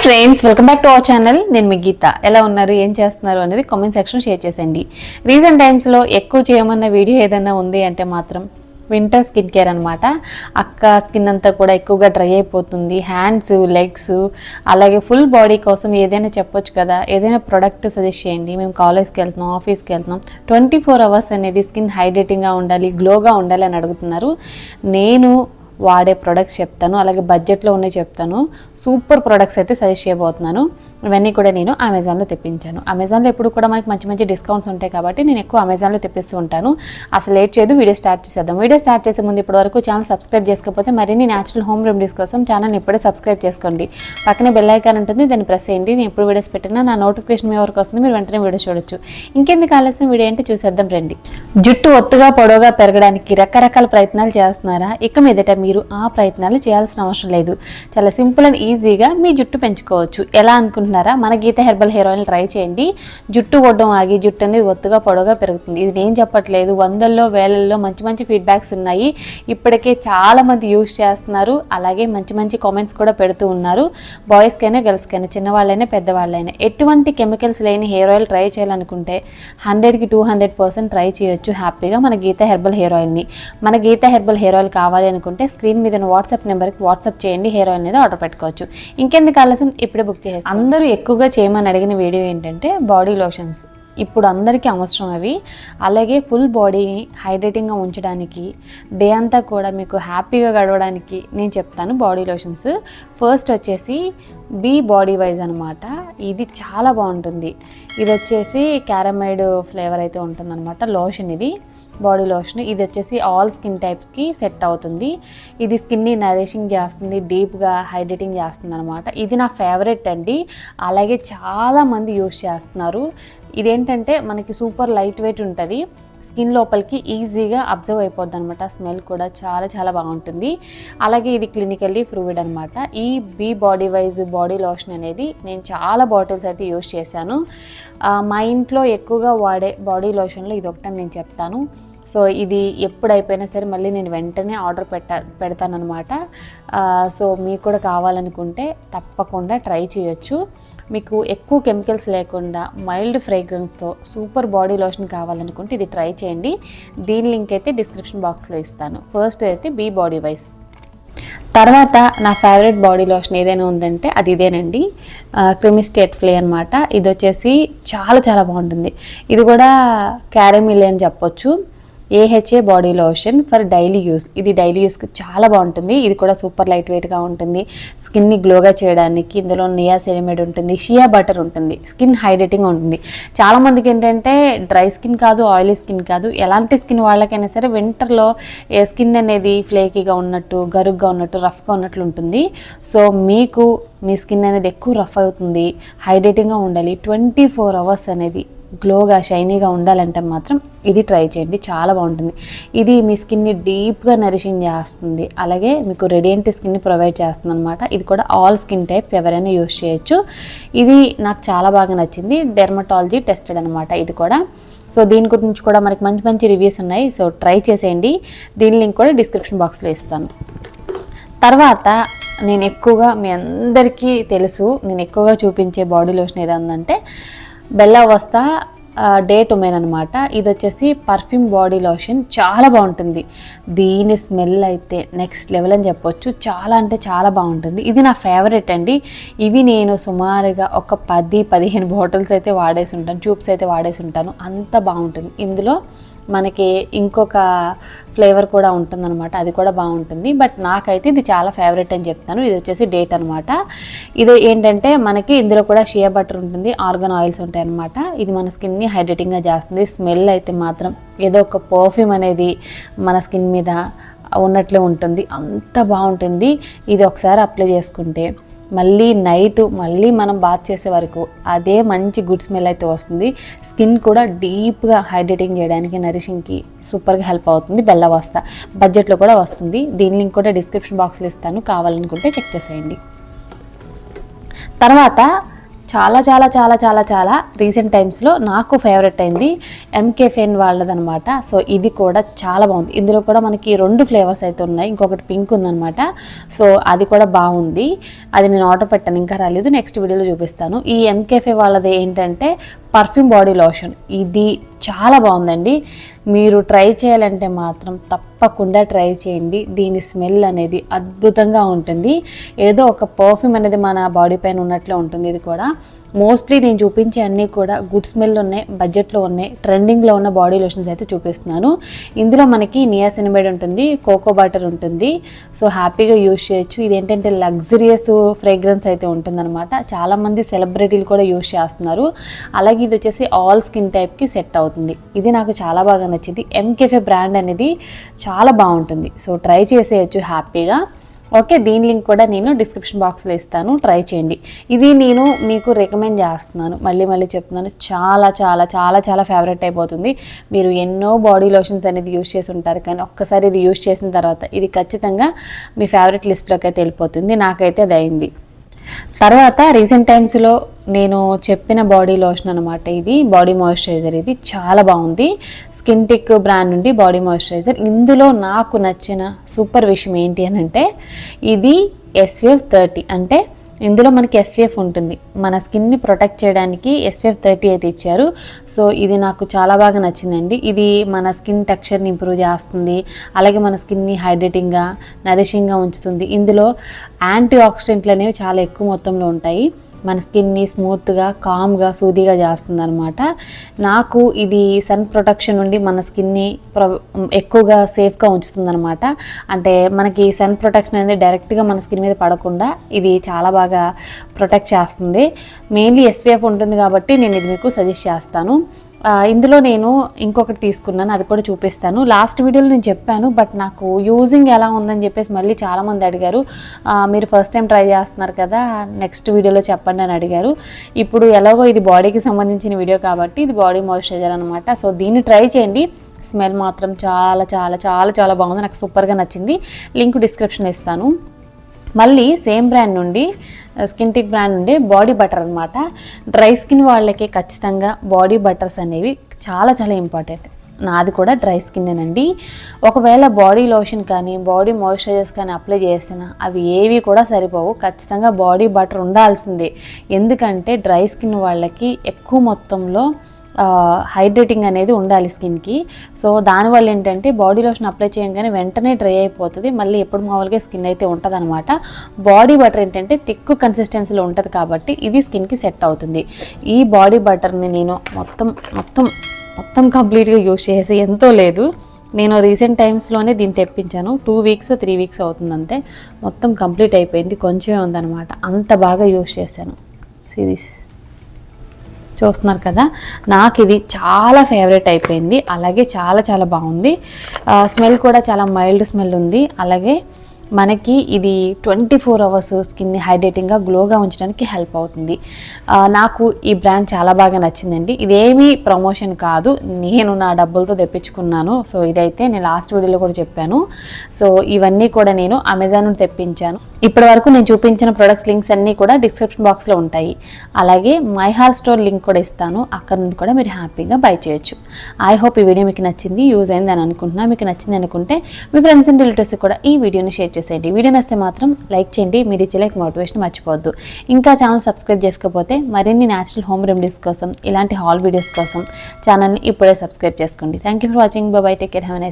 Friends, welcome back to our channel. నేను మీ గీత. ఎలా ఉన్నారు, ఏం చేస్తున్నారు అనేది కామెంట్ సెక్షన్ షేర్ చేసేయండి. రీసెంట్ టైమ్స్లో ఎక్కువ చేయమన్న వీడియో ఏదైనా ఉంది అంటే మాత్రం వింటర్ స్కిన్ కేర్ అనమాట. అక్క స్కిన్ అంతా కూడా ఎక్కువగా డ్రై అయిపోతుంది, హ్యాండ్స్, లెగ్స్, అలాగే ఫుల్ బాడీ కోసం ఏదైనా చెప్పొచ్చు కదా, ఏదైనా ప్రోడక్ట్ సజెస్ట్ చేయండి. మేము కాలేజ్కి వెళ్తున్నాం, ఆఫీస్కి వెళ్తున్నాం, 24 hours అనేది స్కిన్ హైడ్రేటింగ్గా ఉండాలి, గ్లోగా ఉండాలి అని అడుగుతున్నారు. నేను వాడే ప్రొడక్ట్స్ చెప్తాను, అలాగే బడ్జెట్లో ఉన్నాయి చెప్తాను. సూపర్ ప్రొడక్ట్స్ అయితే సజెస్ట్ చేయబోతున్నాను. ఇవన్నీ కూడా నేను అమెజాన్లో తెప్పించాను. అమెజాన్లో ఎప్పుడు కూడా మనకి మంచి మంచి డిస్కౌంట్స్ ఉంటాయి కాబట్టి నేను ఎక్కువ అమెజాన్లో తెప్పిస్తూ ఉంటాను. అసలు లేట్ చేయదు, వీడియో స్టార్ట్ చేసేద్దాం. వీడియో స్టార్ట్ చేసే ముందు ఇప్పటివరకు ఛానల్ సబ్స్క్రైబ్ చేసుకోకపోతే మరిన్ని న్యాచురల్ హోమ్ రెమెడీస్ కోసం ఛానల్ని ఇప్పుడే సబ్స్క్రైబ్ చేసుకోండి. పక్కనే బెల్ ఐకాన్ ఉంటుంది, దాన్ని ప్రెస్ చేయండి. నేను ఎప్పుడు వీడియోస్ పెట్టినా నా నోటిఫికేషన్ మీ వరకు వస్తుంది, మీరు వెంటనే వీడియో చూడొచ్చు. ఇంకెందుకు ఆలస్యం, వీడియో ఏంటి చూసేద్దాం రండి. జుట్టు ఒత్తుగా పొడవుగా పెరగడానికి రకరకాల ప్రయత్నాలు చేస్తున్నారా? ఇక మీదట మీరు ఆ ప్రయత్నాలు చేయాల్సిన అవసరం లేదు. చాలా సింపుల్ అండ్ ఈజీగా మీ జుట్టు పెంచుకోవచ్చు. ఎలా అనుకుంటున్నారా? మన గీత హెర్బల్ హెయిర్ ఆయిల్ ట్రై చేయండి. జుట్టు ఒడ్డం ఆగి జుట్టు అనేది ఒత్తుగా పొడవుగా పెరుగుతుంది. ఇది నేను చెప్పట్లేదు, వందల్లో వేలల్లో మంచి మంచి ఫీడ్బ్యాక్స్ ఉన్నాయి. ఇప్పటికే చాలామంది యూజ్ చేస్తున్నారు, అలాగే మంచి మంచి కామెంట్స్ కూడా పెడుతూ ఉన్నారు. బాయ్స్కైనా గర్ల్స్కైనా, చిన్నవాళ్ళైనా పెద్దవాళ్ళైనా ఎటువంటి కెమికల్స్ లేని హెయిర్ ఆయిల్ ట్రై చేయాలనుకుంటే 100కి 200% ట్రై చేయొచ్చు హ్యాపీగా మన గీత హెర్బల్ హెయిర్ ఆయిల్ని. మన గీత హెర్బల్ హెయిర్ ఆయిల్ కావాలి అనుకుంటే స్క్రీన్ మీద వాట్సాప్ నెంబర్కి వాట్సాప్ చేయండి, హెయిర్ ఆయిల్ అనేది ఆర్డర్ పెట్టుకోవచ్చు. ఇంకెందుకు ఆలస్యం, ఇప్పుడే బుక్ చేసేసి. అందరూ ఎక్కువగా చేయమని అడిగిన వీడియో ఏంటంటే బాడీ లోషన్స్. ఇప్పుడు అందరికీ అవసరం అవి. అలాగే ఫుల్ బాడీని హైడ్రేటింగ్గా ఉంచడానికి, డే అంతా కూడా మీకు హ్యాపీగా గడవడానికి నేను చెప్తాను బాడీ లోషన్స్. ఫస్ట్ వచ్చేసి బీ బాడీ వైజ్ అనమాట. ఇది చాలా బాగుంటుంది. ఇది వచ్చేసి క్యారమైడ్ ఫ్లేవర్ అయితే ఉంటుందన్నమాట లోషన్. ఇది బాడీ లోషన్. ఇది వచ్చేసి ఆల్ స్కిన్ టైప్కి సెట్ అవుతుంది. ఇది స్కిన్ని నరిషింగ్ చేస్తుంది, డీప్గా హైడ్రేటింగ్ చేస్తుంది అనమాట. ఇది నా ఫేవరెట్ అండి. అలాగే చాలామంది యూస్ చేస్తున్నారు. ఇదేంటంటే మనకి సూపర్ లైట్ వెయిట్ ఉంటుంది, స్కిన్ లోపలికి ఈజీగా అబ్జర్వ్ అయిపోద్ది అనమాట. స్మెల్ కూడా చాలా చాలా బాగుంటుంది. అలాగే ఇది క్లినికల్లీ ప్రూవ్డ్ అనమాట. ఈ be bodywise body lotion అనేది నేను చాలా బాటిల్స్ అయితే యూస్ చేశాను. మా ఇంట్లో ఎక్కువగా వాడే బాడీ లోషన్లో ఇది ఒకటని నేను చెప్తాను. సో ఇది ఎప్పుడు అయిపోయినా సరే మళ్ళీ నేను వెంటనే ఆర్డర్ పెడతానమాట. సో మీకు కూడా కావాలనుకుంటే తప్పకుండా ట్రై చేయొచ్చు. మీకు ఎక్కువ కెమికల్స్ లేకుండా మైల్డ్ ఫ్రేగ్రెన్స్తో సూపర్ బాడీ లోషన్ కావాలనుకుంటే ఇది ట్రై చేయండి. దీని లింక్ అయితే డిస్క్రిప్షన్ బాక్స్లో ఇస్తాను. ఫస్ట్ అయితే బీ బాడీ వైజ్. తర్వాత నా ఫేవరెట్ బాడీ లోషన్ ఏదైనా ఉందంటే అది ఇదేనండి, క్రిమిస్టేట్ ఫ్లే అనమాట. ఇది వచ్చేసి చాలా చాలా బాగుంటుంది. ఇది కూడా క్యారమిల్ అని చెప్పొచ్చు. AHA body lotion for daily use. ఇది డైలీ యూస్కి చాలా బాగుంటుంది. ఇది కూడా సూపర్ లైట్ వెయిట్గా ఉంటుంది. స్కిన్ని గ్లోగా చేయడానికి ఇందులో నియాసినమైడ్ ఉంటుంది, షియా బటర్ ఉంటుంది, స్కిన్ హైడ్రేటింగ్ ఉంటుంది. చాలామందికి ఏంటంటే డ్రై స్కిన్ కాదు, ఆయిలీ స్కిన్ కాదు, ఎలాంటి స్కిన్ వాళ్ళకైనా సరే వింటర్లో స్కిన్ అనేది ఫ్లేకీగా ఉన్నట్టు, గరుగ్గా ఉన్నట్టు, రఫ్గా ఉన్నట్లు ఉంటుంది. సో మీకు మీ స్కిన్ అనేది ఎక్కువ రఫ్ అవుతుంది, హైడ్రేటింగ్గా ఉండాలి, 24 hours అనేది గ్లోగా షైనీగా ఉండాలంటే మాత్రం ఇది ట్రై చేయండి, చాలా బాగుంటుంది. ఇది మీ స్కిన్ని డీప్గా నరిషింగ్ చేస్తుంది, అలాగే మీకు రేడియంట్ స్కిన్ని ప్రొవైడ్ చేస్తుంది అనమాట. ఇది కూడా ఆల్ స్కిన్ టైప్స్ ఎవరైనా యూస్ చేయొచ్చు. ఇది నాకు చాలా బాగా నచ్చింది, డెర్మటాలజీ టెస్టెడ్ అనమాట ఇది కూడా. సో దీని గురించి కూడా మనకి మంచి మంచి రివ్యూస్ ఉన్నాయి. సో ట్రై చేసేయండి. దీని లింక్ కూడా డిస్క్రిప్షన్ బాక్స్లో ఇస్తాను. తర్వాత నేను ఎక్కువగా, మీ అందరికీ తెలుసు, నేను ఎక్కువగా చూపించే బాడీ లోషన్ ఏదంటే బెల్లావస్తా డే టుమెన్ అనమాట. ఇది వచ్చేసి పర్ఫ్యూమ్ బాడీ లోషన్, చాలా బాగుంటుంది. దీని స్మెల్ అయితే నెక్స్ట్ లెవెల్ అని చెప్పొచ్చు. చాలా అంటే చాలా బాగుంటుంది. ఇది నా ఫేవరెట్ అండి. ఇవి నేను సుమారుగా ఒక 10-15 బాటిల్స్ అయితే వాడేసి ఉంటాను, ట్యూబ్స్ అయితే వాడేసి ఉంటాను. అంత బాగుంటుంది. ఇందులో మనకి ఇంకొక ఫ్లేవర్ కూడా ఉంటుందన్నమాట, అది కూడా బాగుంటుంది. బట్ నాకైతే ఇది చాలా ఫేవరెట్ అని చెప్తాను. ఇది వచ్చేసి డేట్ అనమాట. ఇది ఏంటంటే మనకి ఇందులో కూడా షియా బటర్ ఉంటుంది, ఆర్గాన్ ఆయిల్స్ ఉంటాయి అనమాట. ఇది మన స్కిన్ని హైడ్రేటింగ్గా చేస్తుంది. స్మెల్ అయితే మాత్రం ఏదో ఒక పర్ఫ్యూమ్ అనేది మన స్కిన్ మీద ఉన్నట్లే ఉంటుంది, అంత బాగుంటుంది. ఇది ఒకసారి అప్లై చేసుకుంటే మళ్ళీ నైట్ మళ్ళీ మనం బాత్ చేసే వరకు అదే మంచి గుడ్ స్మెల్ అయితే వస్తుంది. స్కిన్ కూడా డీప్గా హైడ్రేటింగ్ చేయడానికి, నరిషింగ్కి సూపర్గా హెల్ప్ అవుతుంది. బెల్లవస్తా బడ్జెట్లో కూడా వస్తుంది. దీని లింక్ కూడా డిస్క్రిప్షన్ బాక్స్లో ఇస్తాను, కావాలనుకుంటే చెక్ చేసేయండి. తర్వాత చాలా చాలా చాలా చాలా చాలా రీసెంట్ టైమ్స్లో నాకు ఫేవరెట్ అయింది ఎంకేఫెన్ వాళ్ళదనమాట. సో ఇది కూడా చాలా బాగుంది. ఇందులో కూడా మనకి 2 ఫ్లేవర్స్ అయితే ఉన్నాయి, ఇంకొకటి పింక్ ఉందనమాట. సో అది కూడా బాగుంది. అది నేను ఆర్డర్ పెట్టాను, ఇంకా రాలేదు, నెక్స్ట్ వీడియోలో చూపిస్తాను. ఈ ఎంకేఫే వాళ్ళది ఏంటంటే పర్ఫ్యూమ్ బాడీ లోషన్. ఇది చాలా బాగుందండి. మీరు ట్రై చేయాలంటే మాత్రం తప్పకుండా ట్రై చేయండి. దీని స్మెల్ అనేది అద్భుతంగా ఉంటుంది. ఏదో ఒక పర్ఫ్యూమ్ అనేది మన బాడీ పైన ఉన్నట్లే ఉంటుంది. ఇది కూడా మోస్ట్లీ నేను చూపించే అన్నీ కూడా గుడ్ స్మెల్ ఉన్నాయి, బడ్జెట్లో ఉన్నాయి, ట్రెండింగ్లో ఉన్న బాడీ లోషన్స్ అయితే చూపిస్తున్నాను. ఇందులో మనకి నియాసినమైడ్ ఉంటుంది, కోకో బటర్ ఉంటుంది. సో హ్యాపీగా యూజ్ చేయొచ్చు. ఇదేంటంటే లగ్జరియస్ ఫ్రేగ్రెన్స్ అయితే ఉంటుందన్నమాట. చాలామంది సెలబ్రిటీలు కూడా యూజ్ చేస్తున్నారు. అలాగే ఇది వచ్చేసి ఆల్ స్కిన్ టైప్కి సెట్ అవుతుంది. ఇది నాకు చాలా బాగా నచ్చింది. ఎంకేఫే బ్రాండ్ అనేది చాలా బాగుంటుంది. సో ట్రై చేసేయచ్చు హ్యాపీగా. ఓకే, దీని లింక్ కూడా నేను డిస్క్రిప్షన్ బాక్స్లో ఇస్తాను, ట్రై చేయండి. ఇది నేను మీకు రికమెండ్ చేస్తున్నాను, మళ్ళీ మళ్ళీ చెప్తున్నాను. చాలా చాలా చాలా చాలా ఫేవరెట్ అయిపోతుంది. మీరు ఎన్నో బాడీ లోషన్స్ అనేది యూజ్ చేసి ఉంటారు, కానీ ఒక్కసారి ఇది యూజ్ చేసిన తర్వాత ఇది ఖచ్చితంగా మీ ఫేవరెట్ లిస్ట్లోకి అయితే వెళ్ళిపోతుంది. నాకైతే అది అయింది. తర్వాత రీసెంట్ టైమ్స్లో నేను చెప్పిన బాడీ లోషన్ అనమాట. ఇది బాడీ మాయిశ్చరైజర్. ఇది చాలా బాగుంది. స్కిన్ టిక్ బ్రాండ్ నుండి బాడీ మాయిశ్చరైజర్. ఇందులో నాకు నచ్చిన సూపర్ విషయం ఏంటి అని అంటే ఇది SPF 30. అంటే ఇందులో మనకి SPF ఉంటుంది, మన స్కిన్ని ప్రొటెక్ట్ చేయడానికి SPF 30 అయితే ఇచ్చారు. సో ఇది నాకు చాలా బాగా నచ్చిందండి. ఇది మన స్కిన్ టెక్స్చర్ని ఇంప్రూవ్ చేస్తుంది, అలాగే మన స్కిన్ని హైడ్రేటింగ్గా, నరిషింగ్గా ఉంచుతుంది. ఇందులో యాంటీ ఆక్సిడెంట్లు అనేవి చాలా ఎక్కువ మొత్తంలో ఉంటాయి. మన స్కిన్ని స్మూత్గా, కామ్గా, సూదిగా చేస్తుంది అనమాట. నాకు ఇది సన్ ప్రొటెక్షన్ నుండి మన స్కిన్ని ఎక్కువగా సేఫ్గా ఉంచుతుంది అనమాట. అంటే మనకి సన్ ప్రొటెక్షన్ అనేది డైరెక్ట్గా మన స్కిన్ మీద పడకుండా ఇది చాలా బాగా ప్రొటెక్ట్ చేస్తుంది. మెయిన్లీ SPF ఉంటుంది కాబట్టి నేను ఇది మీకు సజెస్ట్ చేస్తాను. ఇందులో నేను ఇంకొకటి తీసుకున్నాను, అది కూడా చూపిస్తాను. లాస్ట్ వీడియోలో నేను చెప్పాను, బట్ నాకు యూజింగ్ ఎలా ఉందని చెప్పేసి మళ్ళీ చాలామంది అడిగారు. మీరు ఫస్ట్ టైం ట్రై చేస్తున్నారు కదా, నెక్స్ట్ వీడియోలో చెప్పండి అని అడిగారు. ఇప్పుడు ఎలాగో ఇది బాడీకి సంబంధించిన వీడియో కాబట్టి ఇది బాడీ మాయిశ్చరైజర్ అనమాట. సో దీన్ని ట్రై చేయండి. స్మెల్ మాత్రం చాలా చాలా చాలా చాలా బాగుంది, నాకు సూపర్గా నచ్చింది. లింక్ డిస్క్రిప్షన్లో ఇస్తాను. మళ్ళీ సేమ్ బ్రాండ్ నుండి, స్కిన్ టిక్ బ్రాండ్ నుండి బాడీ బటర్ అనమాట. డ్రై స్కిన్ వాళ్ళకి ఖచ్చితంగా బాడీ బటర్స్ అనేవి చాలా చాలా ఇంపార్టెంట్. నాది కూడా డ్రై స్కిన్నేనండి. ఒకవేళ బాడీ లోషన్ కానీ బాడీ మాయిశ్చరైజర్స్ కానీ అప్లై చేసినా అవి ఏవి కూడా సరిపోవు. ఖచ్చితంగా బాడీ బటర్ ఉండాల్సిందే. ఎందుకంటే డ్రై స్కిన్ వాళ్ళకి ఎక్కువ మొత్తంలో హైడ్రేటింగ్ అనేది ఉండాలి స్కిన్కి. సో దానివల్ల ఏంటంటే బాడీ లోషన్ అప్లై చేయగానే వెంటనే డ్రై అయిపోతుంది, మళ్ళీ ఎప్పుడు మామూలుగా స్కిన్ అయితే ఉంటుంది అనమాట. బాడీ బటర్ ఏంటంటే థిక్ కన్సిస్టెన్సీలో ఉంటుంది కాబట్టి ఇది స్కిన్కి సెట్ అవుతుంది. ఈ బాడీ బటర్ని నేను మొత్తం కంప్లీట్గా యూజ్ చేసి ఎంతో లేదు, నేను రీసెంట్ టైమ్స్లోనే దీన్ని తెప్పించాను. 2 వీక్స్ 3 వీక్స్ అవుతుంది అంతే, మొత్తం కంప్లీట్ అయిపోయింది. కొంచెమే ఉందన్నమాట, అంత బాగా యూజ్ చేశాను. సిరీస్ చూస్తున్నారు కదా, నాకు ఇది చాలా ఫేవరెట్ అయిపోయింది. అలాగే చాలా చాలా బాగుంది. స్మెల్ కూడా చాలా మైల్డ్ స్మెల్ ఉంది. అలాగే మనకి ఇది 24 అవర్స్ స్కిన్ని హైడ్రేటింగ్గా, గ్లోగా ఉంచడానికి హెల్ప్ అవుతుంది. నాకు ఈ బ్రాండ్ చాలా బాగా నచ్చిందండి. ఇదేమీ ప్రమోషన్ కాదు, నేను నా డబ్బులతో తెప్పించుకున్నాను. సో ఇదైతే నేను లాస్ట్ వీడియోలో కూడా చెప్పాను. సో ఇవన్నీ కూడా నేను అమెజాన్ నుండి తెప్పించాను. ఇప్పటి వరకు నేను చూపించిన ప్రొడక్ట్స్ లింక్స్ అన్నీ కూడా డిస్క్రిప్షన్ బాక్స్లో ఉంటాయి. అలాగే మై హాల్ స్టోర్ లింక్ కూడా ఇస్తాను, అక్కడ నుండి కూడా మీరు హ్యాపీగా బై చేయొచ్చు. ఐ హోప్ ఈ వీడియో మీకు నచ్చింది, యూజ్ అయింది అని అనుకుంటున్నా. మీకు నచ్చింది అనుకుంటే మీ ఫ్రెండ్స్ అండ్ రిలేటివ్స్కి కూడా ఈ వీడియోని షేర్ చేసేయండి. వీడియో నచ్చితే మాత్రం లైక్ చేయండి. మీరు ఇచ్చే లైక్ మోటివేషన్ మర్చిపోవద్దు. ఇంకా ఛానల్ సబ్స్క్రైబ్ చేసుకోకపోతే మరిన్ని న్యాచురల్ హోమ్ రెమెడీస్ కోసం, ఇలాంటి హాల్ వీడియోస్ కోసం ఛానల్ని ఇప్పుడే సబ్స్క్రైబ్ చేసుకోండి. Thank you for watching. By by, take care, have a nice day.